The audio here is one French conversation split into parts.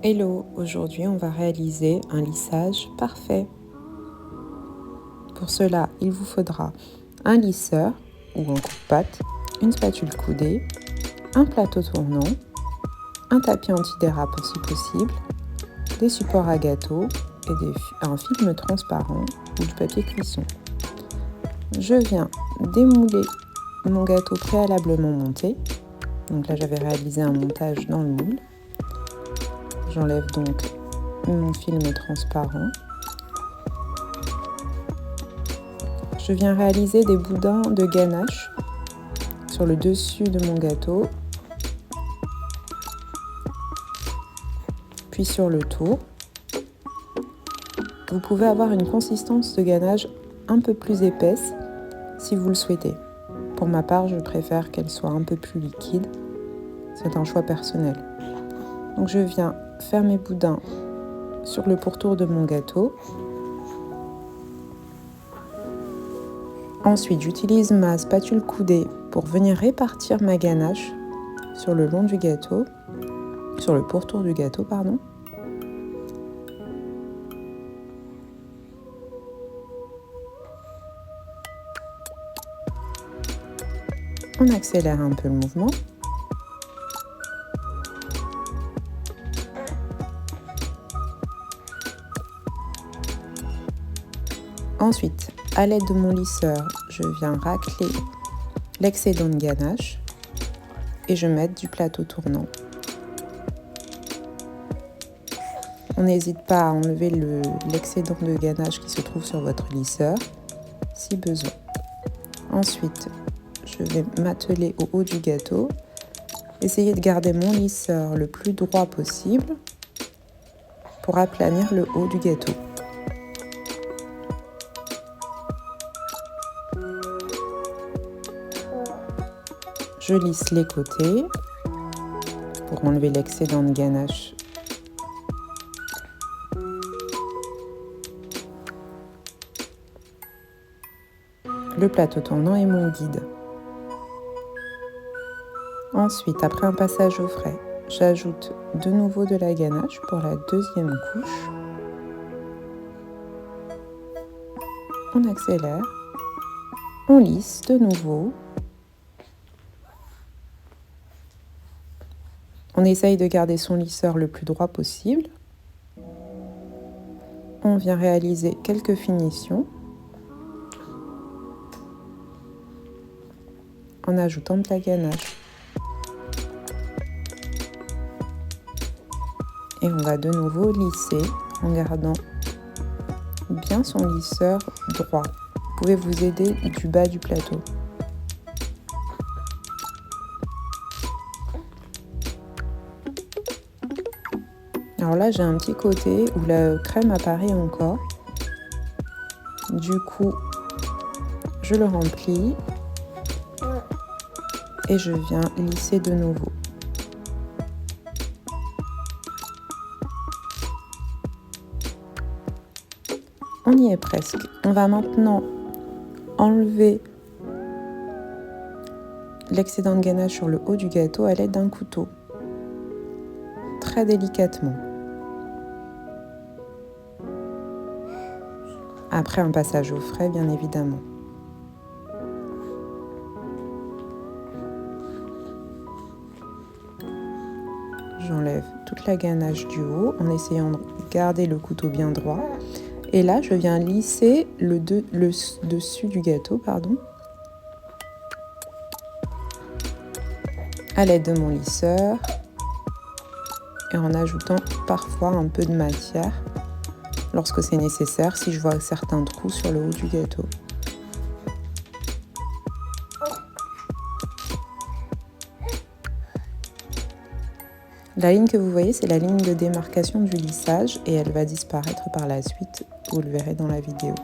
Hello, aujourd'hui on va réaliser un lissage parfait. Pour cela, il vous faudra un lisseur ou un coupe-patte, une spatule coudée, un plateau tournant, un tapis antidérapant si possible, des supports à gâteau et un film transparent ou du papier cuisson. Je viens démouler mon gâteau préalablement monté. Donc là j'avais réalisé un montage dans le moule. J'enlève donc mon film transparent. Je viens réaliser des boudins de ganache sur le dessus de mon gâteau, puis sur le tour. Vous pouvez avoir une consistance de ganache un peu plus épaisse si vous le souhaitez. Pour ma part, je préfère qu'elle soit un peu plus liquide. C'est un choix personnel. Donc je viens faire mes boudins sur le pourtour de mon gâteau. Ensuite, j'utilise ma spatule coudée pour venir répartir ma ganache sur le long du gâteau, sur le pourtour du gâteau, pardon. On accélère un peu le mouvement. Ensuite, à l'aide de mon lisseur, je viens racler l'excédent de ganache et je mets du plateau tournant. On n'hésite pas à enlever l'excédent de ganache qui se trouve sur votre lisseur, si besoin. Ensuite, je vais m'atteler au haut du gâteau, essayer de garder mon lisseur le plus droit possible pour aplanir le haut du gâteau. Je lisse les côtés pour enlever l'excédent de ganache. Le plateau tournant est mon guide. Ensuite, après un passage au frais, j'ajoute de nouveau de la ganache pour la deuxième couche. On accélère, on lisse de nouveau. On essaye de garder son lisseur le plus droit possible. On vient réaliser quelques finitions en ajoutant de la ganache. Et on va de nouveau lisser en gardant bien son lisseur droit. Vous pouvez vous aider du bas du plateau. Alors là, j'ai un petit côté où la crème apparaît encore. Du coup, je le remplis et je viens lisser de nouveau. On y est presque. On va maintenant enlever l'excédent de ganache sur le haut du gâteau à l'aide d'un couteau. Très délicatement. Après un passage au frais, bien évidemment. J'enlève toute la ganache du haut en essayant de garder le couteau bien droit. Et là, je viens lisser le dessus du gâteau, à l'aide de mon lisseur et en ajoutant parfois un peu de matière lorsque c'est nécessaire, si je vois certains trous sur le haut du gâteau. La ligne que vous voyez, c'est la ligne de démarcation du lissage et elle va disparaître par la suite, vous le verrez dans la vidéo.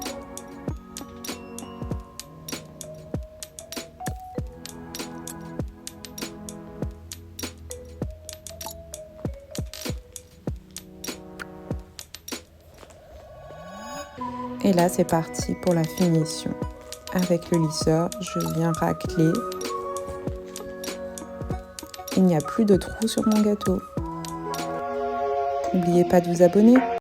Et là, c'est parti pour la finition. Avec le lisseur, je viens racler. Il n'y a plus de trous sur mon gâteau. N'oubliez pas de vous abonner.